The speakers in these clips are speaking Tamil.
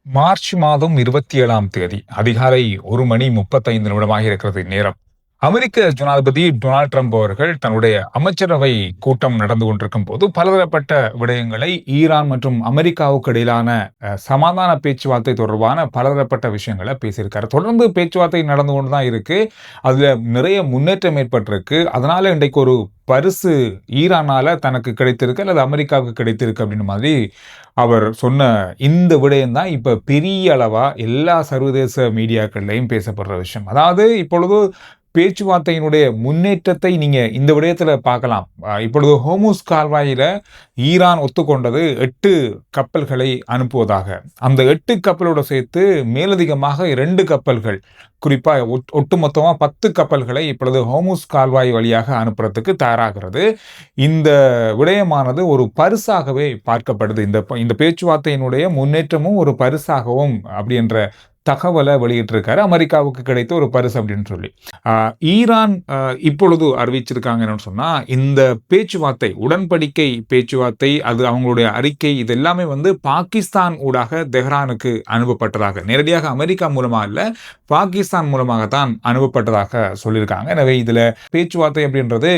மார்ச் மாதம் 27ஆம் தேதி அதிகாலை 1:35 இருக்கிறது நேரம். அமெரிக்க ஜனாதிபதி டொனால்ட் ட்ரம்ப் அவர்கள் தன்னுடைய அமைச்சரவை கூட்டம் நடந்து கொண்டிருக்கும் போது பலதரப்பட்ட விடயங்களை ஈரான் மற்றும் அமெரிக்காவுக்கு இடையிலான சமாதான பேச்சுவார்த்தை தொடர்பான பலதரப்பட்ட விஷயங்களை பேசியிருக்காரு. தொடர்ந்து பேச்சுவார்த்தை நடந்து கொண்டு தான் இருக்கு. அதுல நிறைய முன்னேற்றம் ஏற்பட்டிருக்கு. அதனால இன்றைக்கு ஒரு பரிசு ஈரானால தனக்கு கிடைத்திருக்கு அல்லது அமெரிக்காவுக்கு கிடைத்திருக்கு அப்படின்னு மாதிரி அவர் சொன்ன இந்த விடயம் தான் இப்ப பெரிய அளவா எல்லா சர்வதேச மீடியாக்கள்லையும் பேசப்படுற விஷயம். அதாவது இப்பொழுது பேச்சுவார்த்தையினுடைய முன்னேற்றத்தை நீங்க இந்த விடயத்துல பார்க்கலாம். இப்பொழுது ஹோர்முஸ் கால்வாயில ஈரான் ஒத்துக்கொண்டது 8 கப்பல்களை அனுப்புவதாக. அந்த 8 கப்பலோட சேர்த்து மேலதிகமாக 2 கப்பல்கள், குறிப்பா ஒட்டுமொத்தமா 10 கப்பல்களை இப்பொழுது ஹோர்முஸ் கால்வாய் வழியாக அனுப்புறதுக்கு தயாராகிறது. இந்த விடயமானது ஒரு பரிசாகவே பார்க்கப்படுது. இந்த பேச்சுவார்த்தையினுடைய முன்னேற்றமும் ஒரு பரிசாகவும் அப்படி என்ற தகவலை வெளியிட்டிருக்காரு. அமெரிக்காவுக்கு கிடைத்த ஒரு பரிசு அப்படின்னு சொல்லி. ஈரான் இப்பொழுது அறிவிச்சிருக்காங்க என்னன்னு சொன்னா, இந்த பேச்சுவார்த்தை, உடன்படிக்கை பேச்சுவார்த்தை, அது அவங்களுடைய அறிக்கை, இது எல்லாமே பாகிஸ்தான் ஊடாக தெஹ்ரானுக்கு அனுப்பப்பட்டதாக, நேரடியாக அமெரிக்கா மூலமா இல்ல, பாகிஸ்தான் மூலமாகத்தான் அனுப்பப்பட்டதாக சொல்லியிருக்காங்க. எனவே இதுல பேச்சுவார்த்தை அப்படின்றது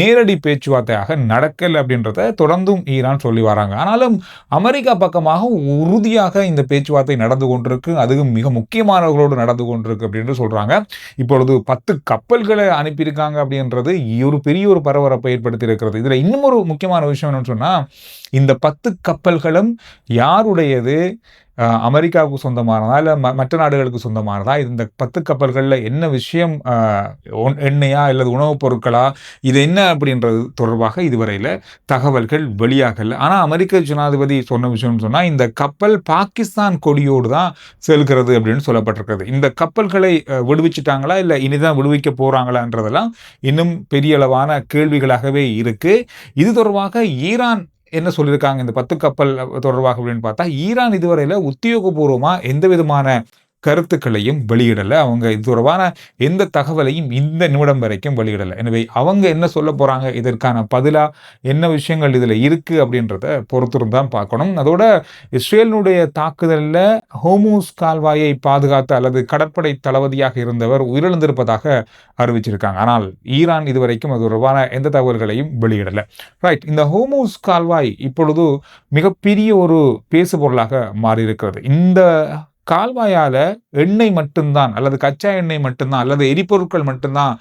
நேரடி பேச்சுவார்த்தையாக நடக்கல அப்படின்றத தொடர்ந்தும் ஈரான் சொல்லி வராங்க. ஆனாலும் அமெரிக்கா பக்கமாக உறுதியாக இந்த பேச்சுவார்த்தை நடந்து கொண்டிருக்கு. அதுவும் மிக முக்கியமானவர்களோடு நடந்து கொண்டிருக்கு அப்படின்னு சொல்றாங்க. இப்பொழுது 10 கப்பல்களை அனுப்பியிருக்காங்க அப்படின்றது ஒரு பெரிய ஒரு பரபரப்பை ஏற்படுத்தி இருக்கிறது. இதுல இன்னும் ஒரு முக்கியமான விஷயம் என்னன்னு சொன்னா, இந்த 10 கப்பல்களும் யாருடையது? அமெரிக்காவுக்கு சொந்தமானதா இல்ல மற்ற நாடுகளுக்கு சொந்தமானதா? இந்த 10 கப்பல்கள்ல என்ன விஷயம், எண்ணெயா அல்லது உணவுப் பொருட்களா, இது என்ன அப்படின்றது தொடர்பாக இதுவரையில தகவல்கள் வெளியாகல. ஆனா அமெரிக்க ஜனாதிபதி சொன்ன விஷயம் சொன்னா, இந்த கப்பல் பாகிஸ்தான் கொடியோடு தான் செல்கிறது அப்படின்னு சொல்லப்பட்டிருக்கிறது. இந்த கப்பல்களை விடுவிச்சுட்டாங்களா இல்ல இனிதான் விடுவிக்க போறாங்களான்றதெல்லாம் இன்னும் பெரிய அளவான கேள்விகளாகவே இருக்கு. இது தொடர்பாக ஈரான் என்ன சொல்லியிருக்காங்க இந்த 10 கப்பல் தொடர்பாக அப்படின்னு பார்த்தா, ஈரான் இதுவரையில உத்தியோகபூர்வமா எந்த விதமான கருத்துக்களையும் வெளியிடல. அவங்க இது தொடர்பான எந்த தகவலையும் இந்த நிமிடம் வரைக்கும் வெளியிடல. எனவே அவங்க என்ன சொல்ல போறாங்க, இதற்கான பதிலா என்ன விஷயங்கள் இதுல இருக்கு அப்படின்றத பொறுத்திருந்தான் பார்க்கணும். அதோட இஸ்ரேலினுடைய தாக்குதல்ல ஹோர்முஸ் கால்வாயை பாதுகாத்த அல்லது கடற்படை தளபதியாக இருந்தவர் உயிரிழந்திருப்பதாக அறிவிச்சிருக்காங்க. ஆனால் ஈரான் இதுவரைக்கும் அது தொடர்பான எந்த தகவல்களையும் வெளியிடல. ரைட், இந்த ஹோர்முஸ் கால்வாய் இப்பொழுது மிகப்பெரிய ஒரு பேசு பொருளாக மாறி இருக்கிறது. இந்த கால்வாயால எண்ணெய் மட்டும்தான் அல்லது கச்சா எண்ணெய் மட்டும்தான் அல்லது எரிபொருட்கள் மட்டும்தான்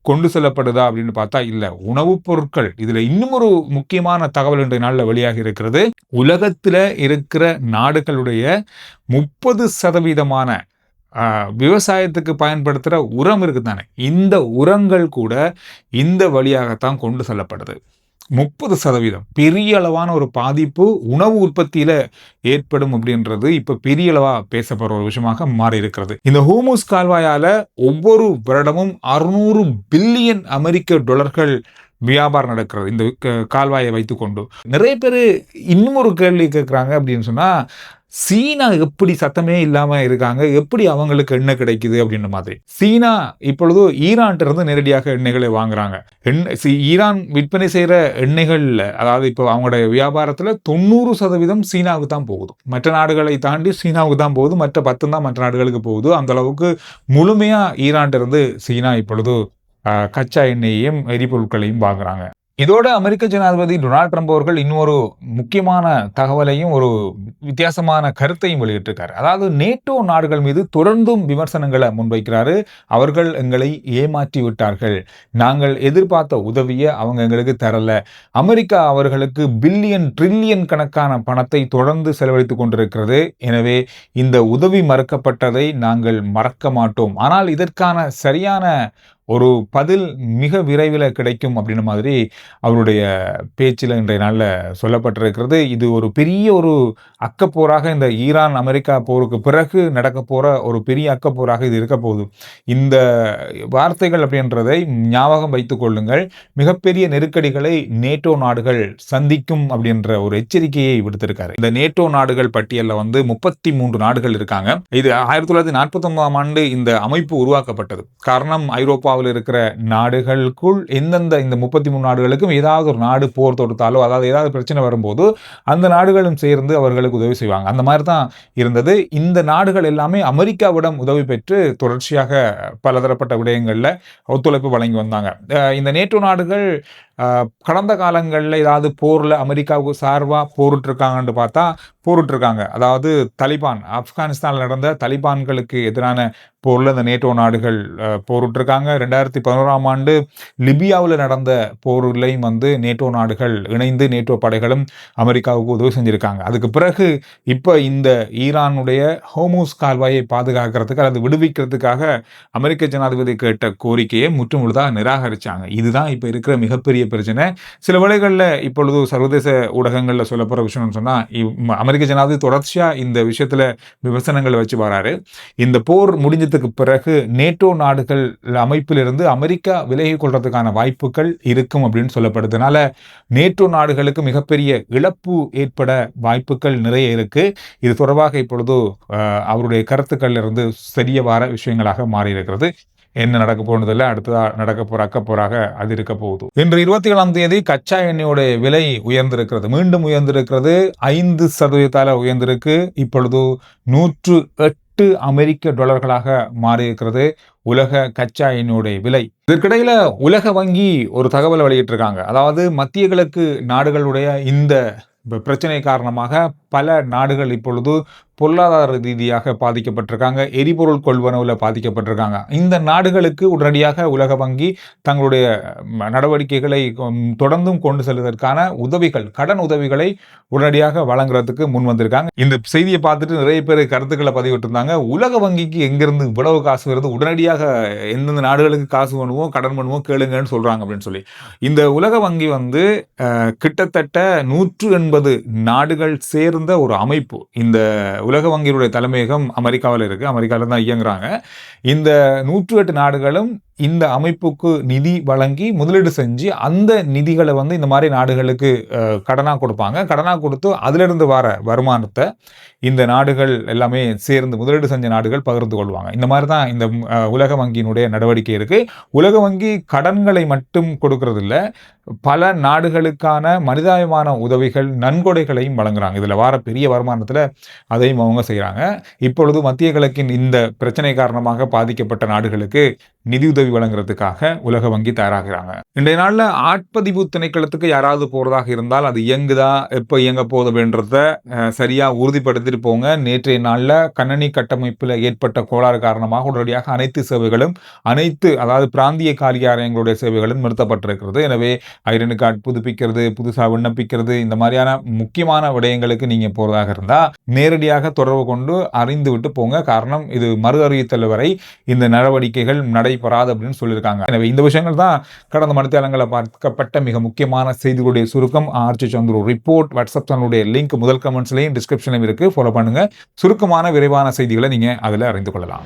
கொண்டு செல்லப்படுதா அப்படின்னு பார்த்தா இல்ல, உணவுப் பொருட்கள். இதுல இன்னும் ஒரு முக்கியமான தகவல் இன்றைய நாள்ல வெளியாகி இருக்கிறது. உலகத்துல இருக்கிற நாடுகளுடைய 30% விவசாயத்துக்கு பயன்படுத்துற உரம் இருக்குதானே, இந்த உரங்கள் கூட இந்த வழியாகத்தான் கொண்டு செல்லப்படுது. 30% பெரிய அளவான ஒரு பாதிப்பு உணவு உற்பத்தியில ஏற்படும் அப்படின்றது இப்ப பெரிய அளவா பேசப்படுற ஒரு விஷயமாக மாறி இருக்கிறது. இந்த ஹோர்முஸ் கால்வாயால ஒவ்வொரு வருடமும் 600 பில்லியன் அமெரிக்க டாலர்கள் வியாபாரம் நடக்கிறது இந்த கால்வாயை வைத்துக்கொண்டு. நிறைய பேர் இன்னும் ஒரு கேள்வி கேட்கிறாங்க அப்படின்னு சொன்னா, சீனா எப்படி சத்தமே இல்லாம இருக்காங்க, எப்படி அவங்களுக்கு எண்ணெய் கிடைக்குது அப்படின்ற மாதிரி. சீனா இப்பொழுது ஈரான் இருந்து நேரடியாக எண்ணெய்களை வாங்குறாங்க. ஈரான் விற்பனை செய்யற எண்ணெய்கள்ல, அதாவது இப்போ அவங்களுடைய வியாபாரத்துல 90% சீனாவுக்கு தான் போகுது. மற்ற நாடுகளை தாண்டி சீனாவுக்கு தான் போகுது. மற்ற 10 தான் மற்ற நாடுகளுக்கு போகுது. அந்த அளவுக்கு முழுமையா ஈரான் இருந்து சீனா இப்பொழுது கச்சா எண்ணெயையும் எரிபொருட்களையும் வாங்குறாங்க. இதோட அமெரிக்க ஜனாதிபதி டொனால்ட் ட்ரம்ப் அவர்கள் இன்னொரு முக்கியமான தகவலையும் ஒரு வித்தியாசமான கருத்தையும் வெளியிட்டிருக்காரு. அதாவது நேட்டோ நாடுகள் மீது தொடர்ந்தும் விமர்சனங்களை முன்வைக்கிறாரு. அவர்கள் எங்களை ஏமாற்றி விட்டார்கள், நாங்கள் எதிர்பார்த்த உதவியை அவங்க எங்களுக்கு தரல, அமெரிக்கா அவர்களுக்கு பில்லியன் ட்ரில்லியன் கணக்கான பணத்தை தொடர்ந்து செலவழித்துக் கொண்டிருக்கிறது, எனவே இந்த உதவி மறுக்கப்பட்டதை நாங்கள் மறக்க மாட்டோம், ஆனால் இதற்கான சரியான ஒரு பதில் மிக விரைவில் கிடைக்கும் அப்படின்ற மாதிரி அவருடைய பேச்சில் இன்றைய நாளில் சொல்லப்பட்டிருக்கிறது. இது ஒரு பெரிய ஒரு அக்கப்போராக இந்த ஈரான் அமெரிக்கா போருக்கு பிறகு நடக்க போற ஒரு பெரிய அக்கப்போராக இது இருக்க போகுது. இந்த வார்த்தைகள் அப்படின்றதை ஞாபகம் வைத்துக் கொள்ளுங்கள். மிகப்பெரிய நெருக்கடிகளை நேட்டோ நாடுகள் சந்திக்கும் அப்படின்ற ஒரு எச்சரிக்கையை விடுத்திருக்காரு. இந்த நேட்டோ நாடுகள் பட்டியலில் 33 நாடுகள் இருக்காங்க. இது 1949ஆம் ஆண்டு இந்த அமைப்பு உருவாக்கப்பட்டது. காரணம், ஐரோப்பா அமெரிக்காவில் இருக்கிற நாடுகளுக்குள் எந்தெந்த இந்த 33 நாடுகளுக்கும் ஏதாவது ஒரு நாடு போர் தொடுத்தாலோ, அதாவது ஏதாவது பிரச்சனை வரும்போது அந்த நாடுகளும் சேர்ந்து அவர்களுக்கு உதவி செய்வாங்க. அந்த மாதிரி தான் இருந்தது. இந்த நாடுகள் எல்லாமே அமெரிக்காவிடம் உதவி பெற்று தொடர்ச்சியாக பலதரப்பட்ட விடயங்கள்ல ஒத்துழைப்பு வழங்கி வந்தாங்க. இந்த நேட்டோ நாடுகள் கடந்த காலங்கள்ல ஏதாவது போர்ல அமெரிக்காவுக்கு சார்பா போரிட்டுருக்காங்கன்னு பார்த்தா போரிட்டுருக்காங்க. அதாவது தலிபான் ஆப்கானிஸ்தான்ல நடந்த தலிபான்களுக்கு எதிரான போர்ல இந்த நேட்டோ நாடுகள் போரிட்டுருக்காங்க. 2011ஆம் ஆண்டு லிபியாவுல நடந்த போரிலையும் வந்து நேட்டோ நாடுகள் இணைந்து நேட்டோ படைகளும் அமெரிக்காவுக்கு உதவி செஞ்சிருக்காங்க. அதுக்கு பிறகு இப்ப இந்த ஈரானுடைய ஹோர்முஸ் கால்வாயை பாதுகாக்கிறதுக்கு அல்லது விடுவிக்கிறதுக்காக அமெரிக்க ஜனாதிபதி கேட்ட கோரிக்கையை முற்றுமுழுதாக நிராகரிச்சாங்க. இதுதான் இப்ப இருக்கிற மிகப்பெரிய பிரச்சனை. சில வேளைகள்ல இப்பொழுது சர்வதேச ஊடகங்கள்ல சொல்லப்படுற விஷயம்னு சொன்னா, அமெரிக்க ஜனாதிபதி தொடர்ச்சியா இந்த விஷயத்துல விமர்சனங்களை வச்சு வராரு. இந்த போர் முடிஞ்சதுக்கு பிறகு நேட்டோ நாடுகள் அமைப்பிலிருந்து அமெரிக்கா விலகிக் கொள்றதுக்கான வாய்ப்புகள் இருக்கும் அப்படின்னு சொல்லப்படுறதுனால நேட்டோ நாடுகளுக்கு மிகப்பெரிய இழப்பு ஏற்பட வாய்ப்புகள் நிறைய இருக்கு. இது தொடர்பாக இப்பொழுது அவருடைய கருத்துக்கள் இருந்து தெரிய வர விஷயங்களாக மாறி இருக்கிறது. என்ன நடக்க போனதில்லை, அடுத்ததா நடக்க போற அக்கப்போராக அது இருக்க போகுது. இன்று 27ஆம் தேதி கச்சா எண்ணெயோட விலை உயர்ந்திருக்கிறது, மீண்டும் உயர்ந்திருக்கிறது. 5% உயர்ந்திருக்கு. இப்பொழுது 108 அமெரிக்க டாலர்களாக மாறியிருக்கிறது உலக கச்சா எண்ணெயோடைய விலை. இதற்கிடையில உலக வங்கி ஒரு தகவல் வெளியிட்டிருக்காங்க. அதாவது மத்திய கிழக்கு நாடுகளுடைய இந்த பிரச்சனை காரணமாக பல நாடுகள் இப்பொழுது பொருளாதார ரீதியாக பாதிக்கப்பட்டிருக்காங்க, எரிபொருள் கொள்வனவுல பாதிக்கப்பட்டிருக்காங்க. இந்த நாடுகளுக்கு உடனடியாக உலக வங்கி தங்களுடைய நடவடிக்கைகளை தொடர்ந்தும் கொண்டு செல்வதற்கான உதவிகள், கடன் உதவிகளை உடனடியாக வழங்குறதுக்கு முன் வந்திருக்காங்க. இந்த செய்தியை பார்த்துட்டு நிறைய பேர் கருத்துக்களை பதிவிட்டிருந்தாங்க. உலக வங்கிக்கு எங்கிருந்து இவ்வளவு காசு வருது, உடனடியாக எந்தெந்த நாடுகளுக்கு காசு பண்ணுவோம், கடன் பண்ணுவோம், கேளுங்கன்னு சொல்றாங்க அப்படின்னு சொல்லி. இந்த உலக வங்கி வந்து கிட்டத்தட்ட 180 நாடுகள் சேர்ந்த ஒரு அமைப்பு. இந்த உலக வங்கியுடைய தலைமையகம் அமெரிக்காவில் இருக்கு, அமெரிக்காவில் தான் இயங்குறாங்க. இந்த 108 நாடுகளும் இந்த அமைப்புக்கு நிதி வழங்கி முதலீடு செஞ்சு அந்த நிதிகளை வந்து இந்த மாதிரி நாடுகளுக்கு கடனா கொடுப்பாங்க. கடனா கொடுத்து அதிலிருந்து வர வருமானத்தை இந்த நாடுகள் எல்லாமே சேர்ந்து முதலீடு செஞ்ச நாடுகள் பகிர்ந்து கொள்வாங்க. இந்த மாதிரி தான் இந்த உலக வங்கியினுடைய நடவடிக்கை இருக்கு. உலக வங்கி கடன்களை மட்டும் கொடுக்கறது இல்லை, பல நாடுகளுக்கான மனிதாயமான உதவிகள், நன்கொடைகளையும் வழங்குறாங்க. இதுல வர பெரிய வருமானத்துல அதையும் அவங்க செய்யறாங்க. இப்பொழுது மத்திய கிழக்கின் இந்த பிரச்சனை காரணமாக பாதிக்கப்பட்ட நாடுகளுக்கு நிதியுதவி வழங்குறதுக்காக உலக வங்கி தயாராகிறாங்க. இன்றைய நாள்ல ஆட்பதிவு திணைக்களத்துக்கு யாராவது போறதாக இருந்தால் அது இயங்குதா, எப்ப இயங்க போகுது அப்படின்றத சரியா உறுதிப்படுத்திட்டு போங்க. நேற்றைய நாள்ல கணனி கட்டமைப்புல ஏற்பட்ட கோளாறு காரணமாக உடனடியாக அனைத்து சேவைகளும், அதாவது பிராந்திய காரியாலயங்களுடைய சேவைகளும் நிறுத்தப்பட்டிருக்கிறது. எனவே ஐடென்டி கார்டு புதுப்பிக்கிறது, புதுசா விண்ணப்பிக்கிறது, இந்த மாதிரியான முக்கியமான விடயங்களுக்கு நீங்க போறதாக இருந்தா நேரடியாக தொடர்பு கொண்டு அறிந்து விட்டு போங்க. காரணம், இது மறு அறிவித்தல் வரை இந்த நடவடிக்கைகள் நடைபெறாது அப்படின்னு சொல்லியிருக்காங்க. எனவே இந்த விஷயங்கள் தான் கடந்த மணித்தேலங்களில் பார்க்கப்பட்ட மிக முக்கியமான செய்திகளுடைய சுருக்கம். ஆர்ச்சி சந்துரு ரிப்போர்ட் வாட்ஸ்அப் சேனலுடைய லிங்க் முதல் கமெண்ட்ஸ்லையும் டிஸ்கிரிப்ஷன்லையும் இருக்கு, ஃபாலோ பண்ணுங்க. சுருக்கமான விரைவான செய்திகளை நீங்க அதில் அறிந்து கொள்ளலாம்.